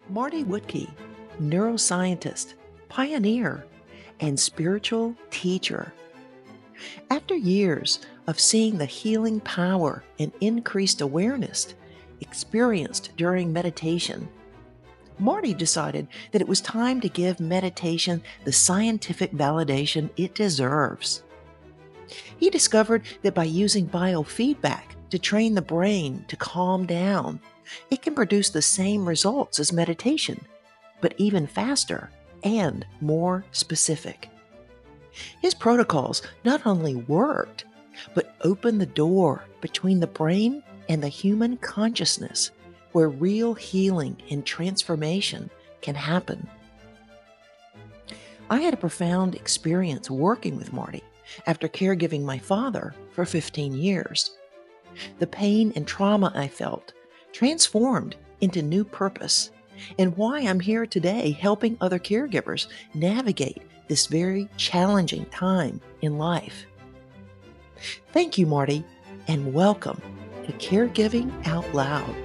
Marty Wuttke, neuroscientist, pioneer, and spiritual teacher. After years of seeing the healing power and increased awareness experienced during meditation, Marty decided that it was time to give meditation the scientific validation it deserves. He discovered that by using biofeedback to train the brain to calm down, it can produce the same results as meditation, but even faster and more specific. His protocols not only worked, but opened the door between the brain and the human consciousness, where real healing and transformation can happen. I had a profound experience working with Marty after caregiving my father for 15 years. The pain and trauma I felt transformed into new purpose, and why I'm here today helping other caregivers navigate this very challenging time in life. Thank you, Marty, and welcome to Caregiving Out Loud.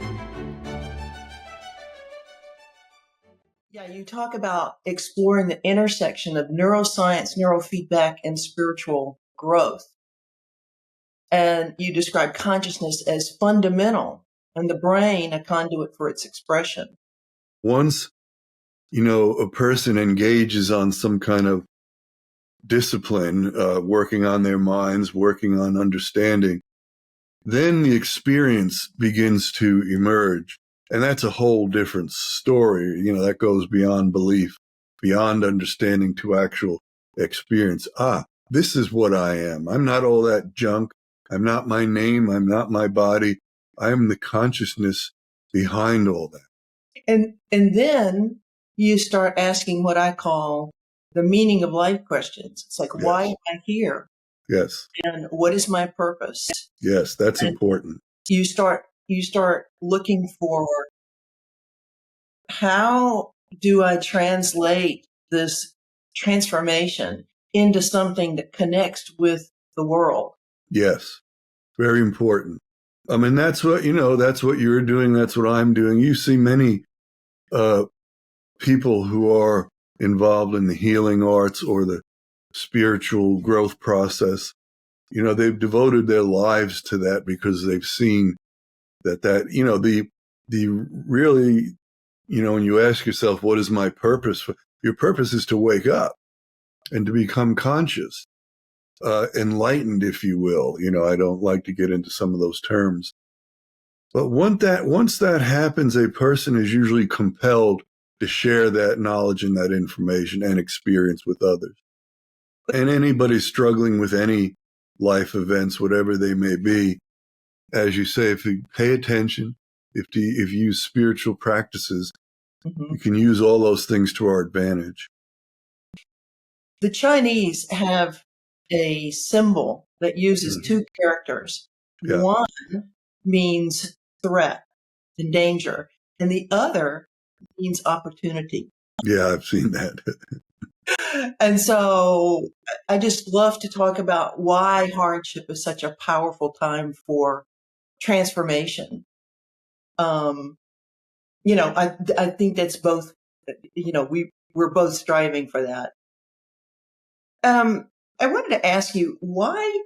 Yeah, you talk about exploring the intersection of neuroscience, neurofeedback, and spiritual growth. And you describe consciousness as fundamental and the brain a conduit for its expression. Once, a person engages on some kind of discipline, working on their minds, working on understanding, then the experience begins to emerge. And that's a whole different story. That goes beyond belief, beyond understanding to actual experience. This is what I am. I'm not all that junk. I'm not my name. I'm not my body. I am the consciousness behind all that. And then you start asking what I call the meaning of life questions. It's like, yes. Why am I here? Yes. And what is my purpose? Yes, that's important. You start looking for, how do I translate this transformation into something that connects with the world? Yes, very important. I mean, that's what you're doing. That's what I'm doing. You see many people who are involved in the healing arts or the spiritual growth process. They've devoted their lives to that because they've seen that the really, when you ask yourself, what is my purpose? Your purpose is to wake up and to become conscious, enlightened, if you will. I don't like to get into some of those terms. But once that happens, a person is usually compelled to share that knowledge and that information and experience with others. And anybody struggling with any life events, whatever they may be, as you say, if you pay attention, if you use spiritual practices, we can use all those things to our advantage. The Chinese have a symbol that uses two characters. Yeah. One means threat and danger, and the other means opportunity. Yeah, I've seen that. And so I just love to talk about why hardship is such a powerful time for transformation. I think that's both, we're both striving for that. I wanted to ask you, why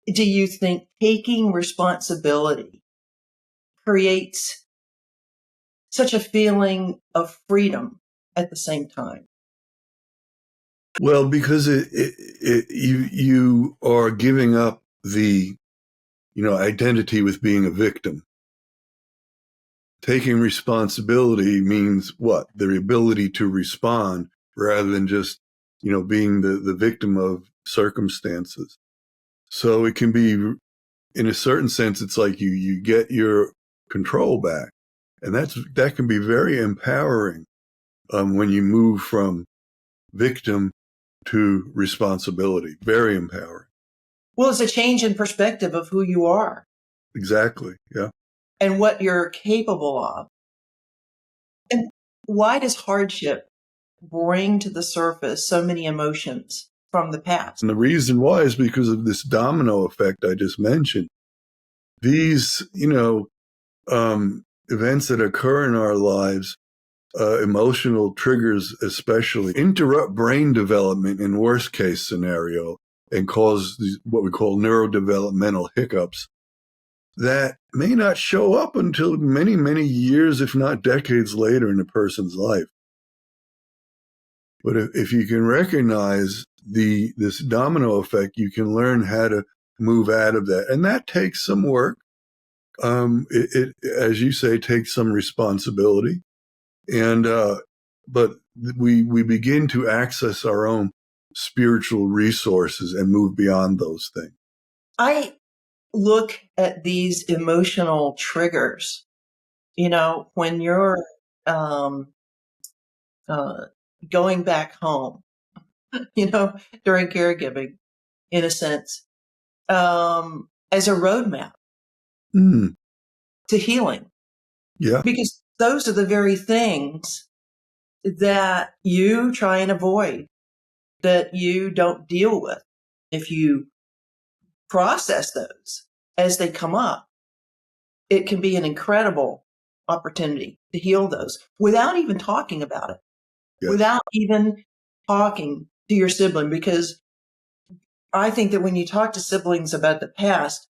do you think taking responsibility creates such a feeling of freedom at the same time? Well, because you are giving up the, identity with being a victim. Taking responsibility means what? The ability to respond rather than just, being the victim of circumstances. So it can be, in a certain sense, it's like you get your control back. And that can be very empowering when you move from victim to responsibility. Very empowering. Well, it's a change in perspective of who you are. Exactly, yeah. And what you're capable of. And why does hardship bring to the surface so many emotions from the past? And the reason why is because of this domino effect I just mentioned. These, events that occur in our lives emotional triggers especially interrupt brain development in worst case scenario and cause these, what we call neurodevelopmental hiccups that may not show up until many, many years, if not decades later in a person's life. But if you can recognize this domino effect, you can learn how to move out of that. And that takes some work. It as you say, takes some responsibility. And but we begin to access our own spiritual resources and move beyond those things. I look at these emotional triggers, when you're going back home, during caregiving, in a sense, as a roadmap to healing. Yeah. Because those are the very things that you try and avoid, that you don't deal with. If you process those as they come up, it can be an incredible opportunity to heal those without even talking about it, Yes. without even talking to your sibling. Because I think that when you talk to siblings about the past,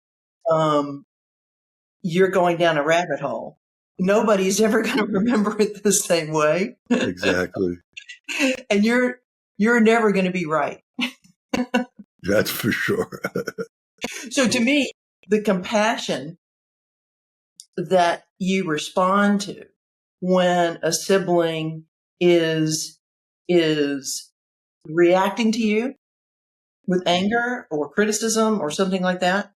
you're going down a rabbit hole. Nobody's ever going to remember it the same way. Exactly. And you're never going to be right. That's for sure. So to me, the compassion that you respond to when a sibling is reacting to you with anger or criticism or something like that,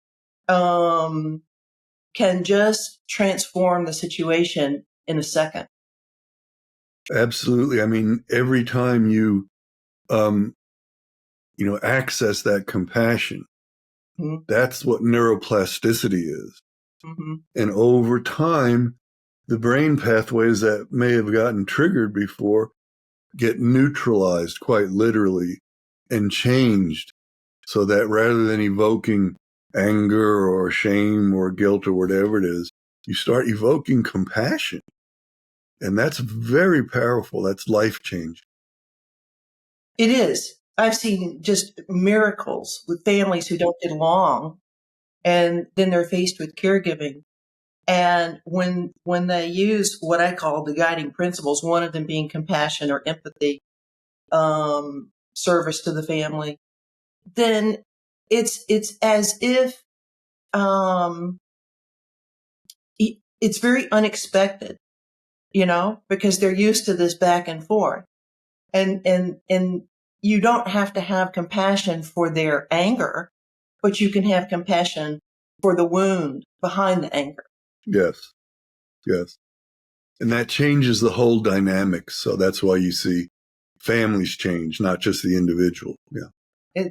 can just transform the situation in a second. Absolutely. I mean, every time you access that compassion, Mm-hmm. that's what neuroplasticity is. Mm-hmm. And over time, the brain pathways that may have gotten triggered before get neutralized quite literally and changed, so that rather than evoking anger or shame or guilt or whatever it is, you start evoking compassion. And that's very powerful. That's life changing. It is. I've seen just miracles with families who don't get along, and then they're faced with caregiving. And when they use what I call the guiding principles, one of them being compassion or empathy, service to the family, then it's as if it's very unexpected, because they're used to this back and forth, and you don't have to have compassion for their anger, but you can have compassion for the wound behind the anger. Yes. Yes. And that changes the whole dynamic. So that's why you see families change, not just the individual. Yeah.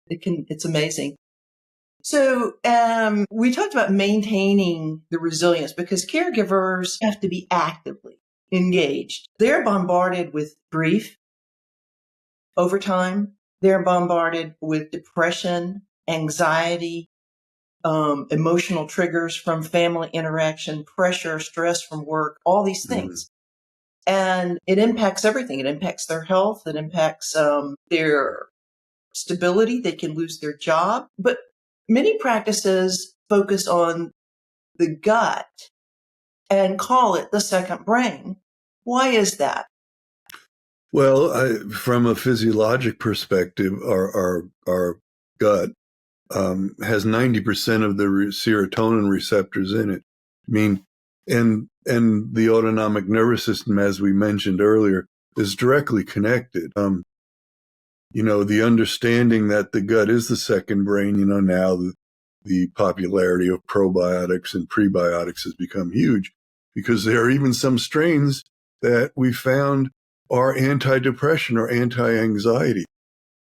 It's amazing. So we talked about maintaining the resilience, because caregivers have to be actively engaged. They're bombarded with grief over time. They're bombarded with depression, anxiety, emotional triggers from family interaction, pressure, stress from work, all these things. And it impacts everything. It impacts their health. It impacts their stability. They can lose their job. But many practices focus on the gut and call it the second brain. Why is that? Well, from a physiologic perspective, our gut has 90% of the serotonin receptors in it. I mean, and the autonomic nervous system, as we mentioned earlier, is directly connected. The understanding that the gut is the second brain, now the popularity of probiotics and prebiotics has become huge, because there are even some strains that we found are antidepressant or anti-anxiety.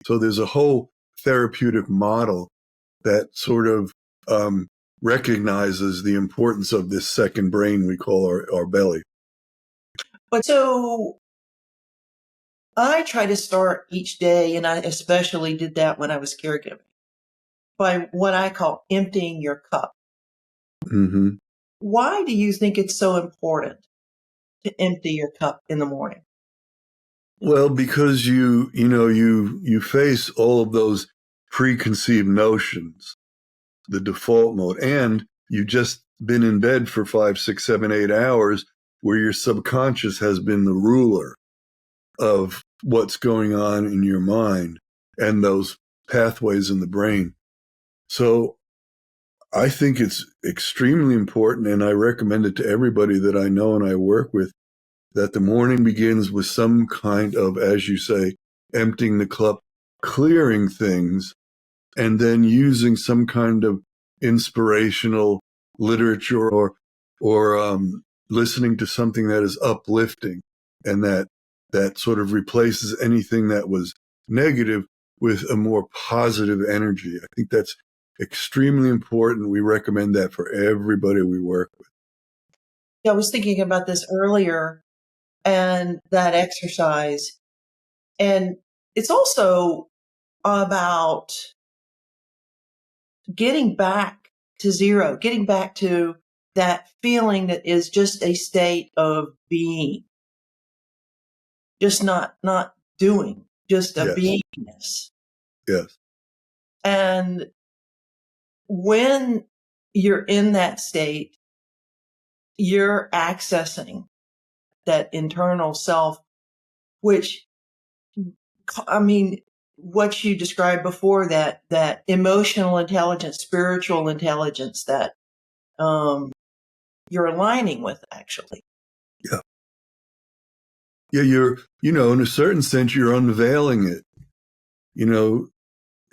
So there's a whole therapeutic model that sort of recognizes the importance of this second brain we call our belly. But so I try to start each day, and I especially did that when I was caregiving, by what I call emptying your cup. Mm-hmm. Why do you think it's so important to empty your cup in the morning? Well, because you face all of those preconceived notions, the default mode, and you just been in bed for 5, 6, 7, 8 hours where your subconscious has been the ruler of what's going on in your mind and those pathways in the brain. So I think it's extremely important, and I recommend it to everybody that I know and I work with, that the morning begins with some kind of, as you say, emptying the cup, clearing things, and then using some kind of inspirational literature or listening to something that is uplifting and that sort of replaces anything that was negative with a more positive energy. I think that's extremely important. We recommend that for everybody we work with. Yeah, I was thinking about this earlier and that exercise. And it's also about getting back to zero, getting back to that feeling that is just a state of being, just not doing, just a Yes. beingness. Yes. And when you're in that state, you're accessing that internal self, which, I mean, what you described before, that emotional intelligence, spiritual intelligence that you're aligning with, actually. Yeah. Yeah, in a certain sense, you're unveiling it,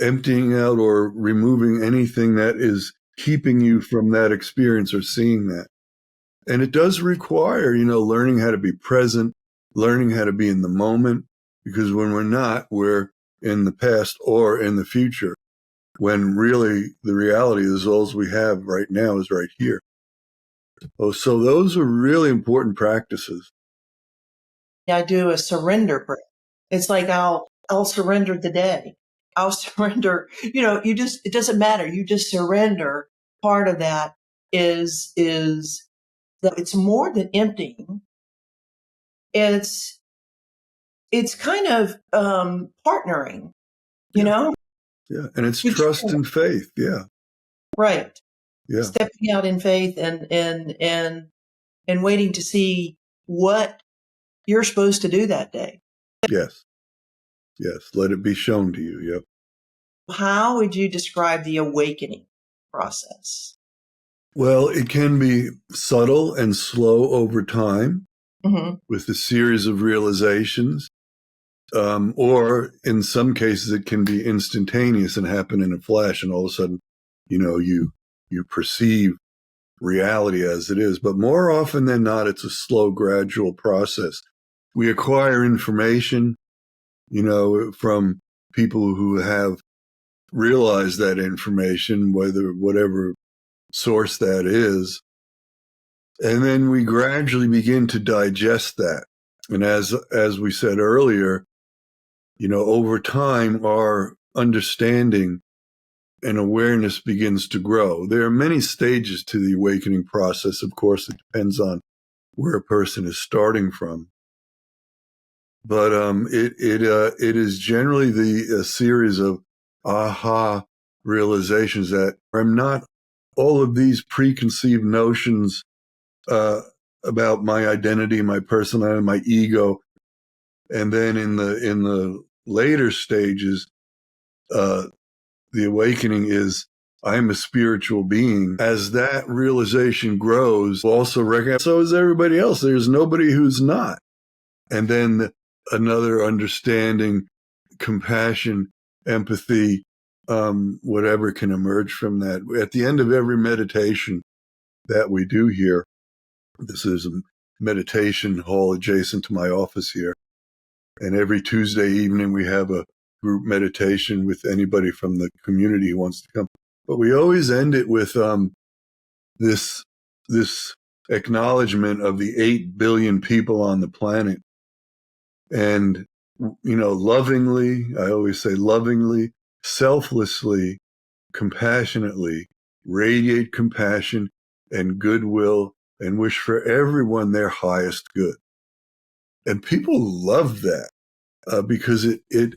emptying out or removing anything that is keeping you from that experience or seeing that. And it does require, learning how to be present, learning how to be in the moment, because when we're not, we're in the past or in the future, when really the reality is all we have right now is right here. Oh, so those are really important practices. I do a surrender breath. It's like I'll surrender the day. I'll surrender, it doesn't matter. You just surrender. Part of that is that it's more than emptying. It's kind of partnering, Yeah. Yeah. And it's trust and faith. Yeah. Right. Yeah. Stepping out in faith and waiting to see what you're supposed to do that day. Yes. Yes. Let it be shown to you. Yep. How would you describe the awakening process? Well, it can be subtle and slow over time with a series of realizations. Or in some cases, it can be instantaneous and happen in a flash. And all of a sudden, you perceive reality as it is. But more often than not, it's a slow, gradual process. We acquire information, from people who have realized that information, whatever source that is. And then we gradually begin to digest that. And as we said earlier, over time, our understanding and awareness begins to grow. There are many stages to the awakening process. Of course, it depends on where a person is starting from. But it is generally a series of aha realizations that I'm not all of these preconceived notions about my identity, my personality, my ego, and then in the later stages, the awakening is I'm a spiritual being. As that realization grows, also recognize so is everybody else. There's nobody who's not. And then another understanding, compassion, empathy, whatever can emerge from that. At the end of every meditation that we do here, this is a meditation hall adjacent to my office here. And every Tuesday evening, we have a group meditation with anybody from the community who wants to come. But we always end it with this acknowledgement of the 8 billion people on the planet. And, lovingly, I always say lovingly, selflessly, compassionately, radiate compassion and goodwill and wish for everyone their highest good. And people love that because it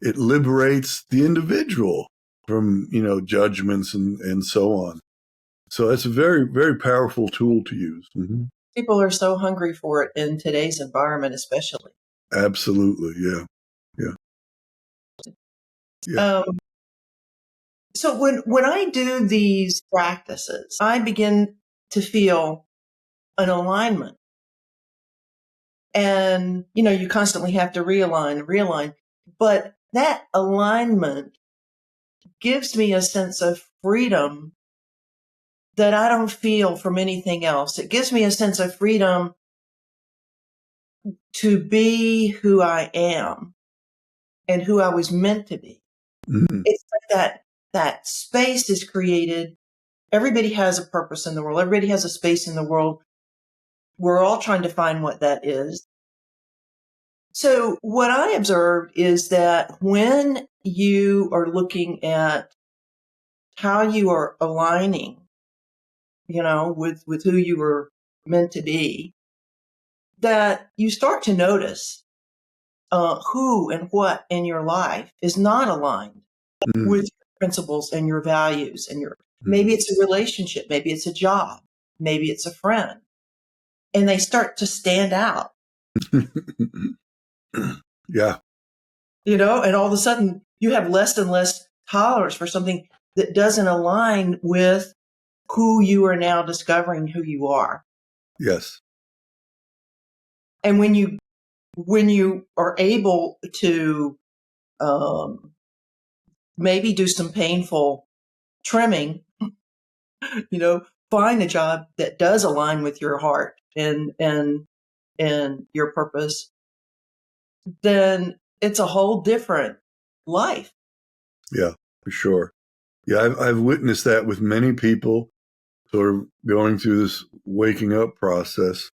liberates the individual from, judgments and so on. So it's a very, very powerful tool to use. Mm-hmm. People are so hungry for it in today's environment, especially. Absolutely. Yeah. Yeah. Yeah. So when I do these practices, I begin to feel an alignment. And, you constantly have to realign. But that alignment gives me a sense of freedom that I don't feel from anything else. It gives me a sense of freedom to be who I am and who I was meant to be. Mm-hmm. It's like that space is created. Everybody has a purpose in the world. Everybody has a space in the world. We're all trying to find what that is. So what I observed is that when you are looking at how you are aligning, with who you were meant to be, that you start to notice who and what in your life is not aligned Mm-hmm. with your principles and your values and Mm-hmm. maybe it's a relationship, maybe it's a job, maybe it's a friend, and they start to stand out. Yeah. And all of a sudden you have less and less tolerance for something that doesn't align with who you are now discovering who you are. Yes. And when you are able to maybe do some painful trimming, find a job that does align with your heart and your purpose, then it's a whole different life. Yeah, for sure. Yeah, I've witnessed that with many people sort of going through this waking up process,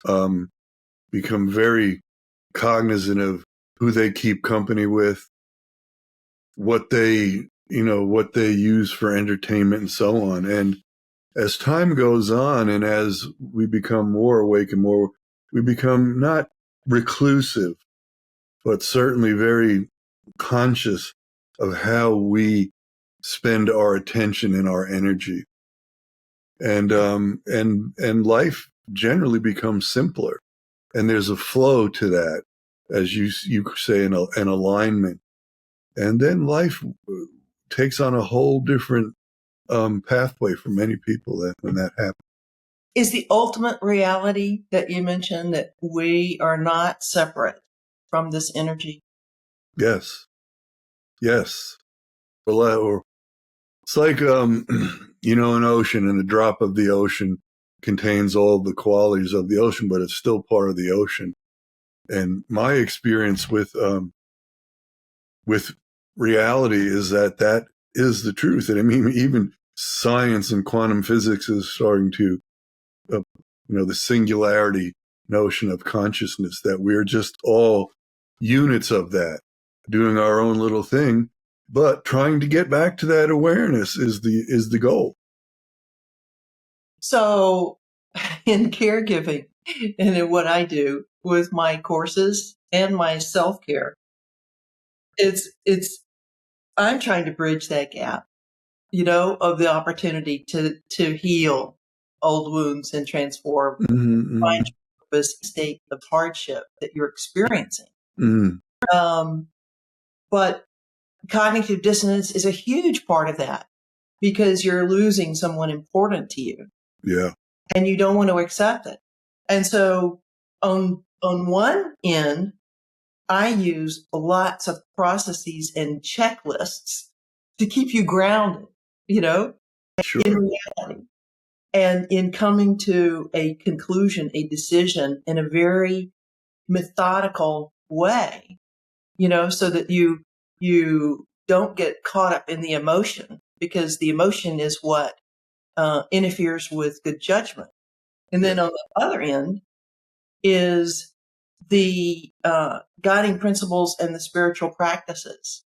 become very cognizant of who they keep company with, what they use for entertainment and so on. And as time goes on and as we become more awake and more, we become not reclusive, but certainly very conscious of how we spend our attention and our energy. And life generally becomes simpler. And there's a flow to that, as you say, an alignment. And then life takes on a whole different pathway for many people when that happens. Is the ultimate reality that you mentioned that we are not separate from this energy? Yes. Yes. Or it's like, an ocean, and a drop of the ocean contains all the qualities of the ocean, but it's still part of the ocean. And my experience with reality is that is the truth. And I mean, even science and quantum physics is starting to, the singularity notion of consciousness, that we're just all units of that, doing our own little thing, but trying to get back to that awareness is the goal. So in caregiving and in what I do with my courses and my self-care, it's I'm trying to bridge that gap, of the opportunity to heal old wounds and transform, find your purpose, state of hardship that you're experiencing. But cognitive dissonance is a huge part of that because you're losing someone important to you. Yeah. And you don't want to accept it. And so on one end, I use lots of processes and checklists to keep you grounded, Sure. in reality and in coming to a conclusion, a decision in a very methodical way, so that you don't get caught up in the emotion, because the emotion is what interferes with good judgment. And then on the other end is the guiding principles and the spiritual practices.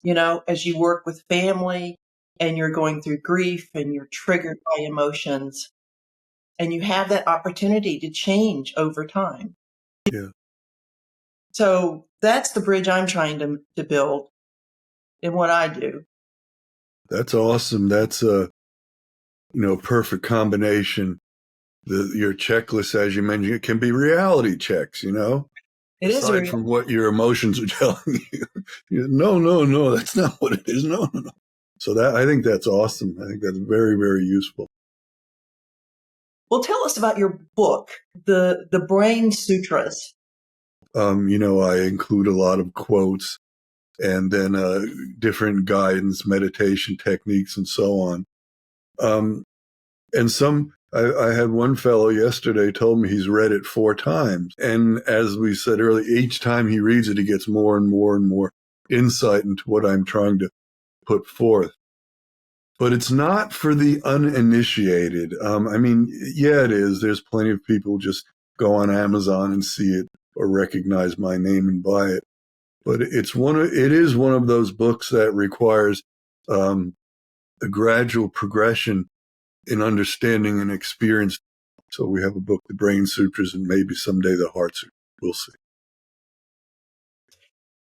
As you work with family and you're going through grief and you're triggered by emotions and you have that opportunity to change over time. Yeah. So that's the bridge I'm trying to build in what I do. That's awesome. That's a, perfect combination. Your checklist, as you mentioned, it can be reality checks, It is aside from what your emotions are telling you. No, no, no, that's not what it is. No, no, no. So I think that's awesome. I think that's very, very useful. Well, tell us about your book, the Brain Sutras. I include a lot of quotes and then different guidance, meditation techniques, and so on. And I had one fellow yesterday told me he's read it 4 times. And as we said earlier, each time he reads it, he gets more and more and more insight into what I'm trying to put forth. But it's not for the uninitiated. Yeah, it is. There's plenty of people just go on Amazon and see it or recognize my name and buy it. But it is one of those books that requires a gradual progression in understanding and experience. So we have a book, The Brain Sutras, and maybe someday the Heart Sutras. We'll see.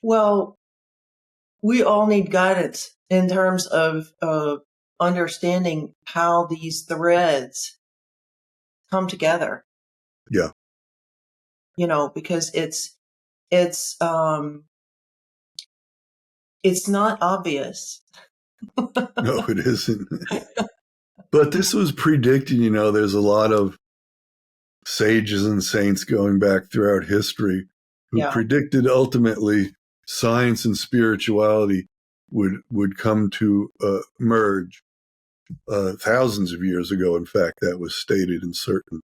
Well, we all need guidance in terms of understanding how these threads come together. Yeah. Because it's not obvious. No, it isn't. But this was predicted, there's a lot of sages and saints going back throughout history who predicted ultimately science and spirituality would come to merge thousands of years ago. In fact, that was stated in certain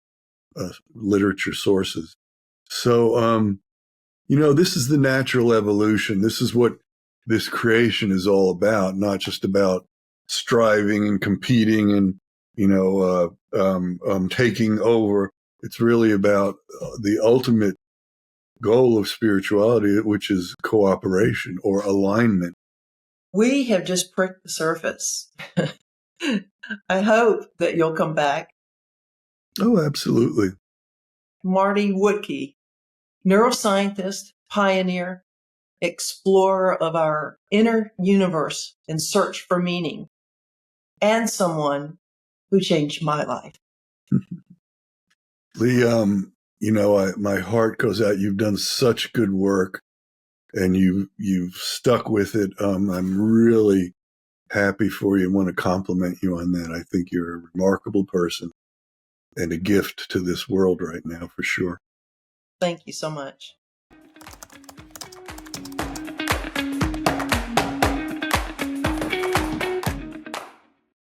literature sources. So, this is the natural evolution. This is what this creation is all about, not just about striving and competing and, taking over. It's really about the ultimate goal of spirituality, which is cooperation or alignment. We have just pricked the surface. I hope that you'll come back. Oh, absolutely. Marty Wuttke, neuroscientist, pioneer, explorer of our inner universe in search for meaning, and someone who changed my life. Lee, my heart goes out. You've done such good work and you've stuck with it. I'm really happy for you and want to compliment you on that. I think you're a remarkable person and a gift to this world right now, for sure. Thank you so much.